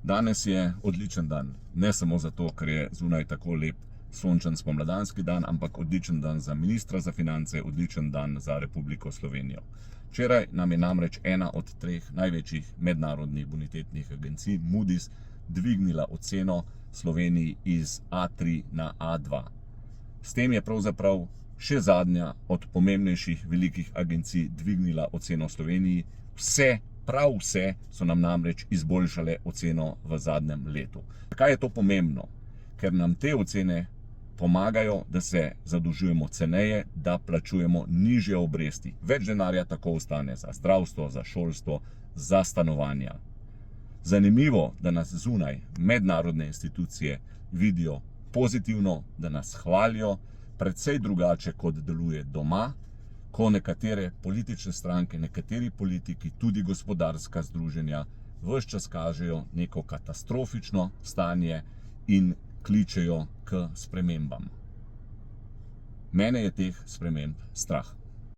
Danes je odličen dan, ne samo zato, ker je zunaj tako lep sončen spomladanski dan, ampak odličen dan za ministra za finance, odličen dan za Republiko Slovenijo. Včeraj nam je namreč ena od 3 največjih mednarodnih bonitetnih agencij, Moody's, dvignila oceno Sloveniji iz A3 na A2. S tem je pravzaprav še zadnja od pomembnejših velikih agencij dvignila oceno Sloveniji. Prav vse so nam namreč izboljšale oceno v zadnjem letu. Zakaj je to pomembno? Ker nam te ocene pomagajo, da se zadolžujemo ceneje, da plačujemo nižje obresti. Več denarja tako ostane za zdravstvo, za šolstvo, za stanovanja. Zanimivo, da nas zunaj mednarodne institucije vidijo pozitivno, da nas hvalijo, precej drugače kot deluje doma, ko nekatere politične stranke, nekateri politiki, tudi gospodarska združenja, ves čas kažejo neko katastrofično stanje in kličejo k spremembam. Mene je teh sprememb strah.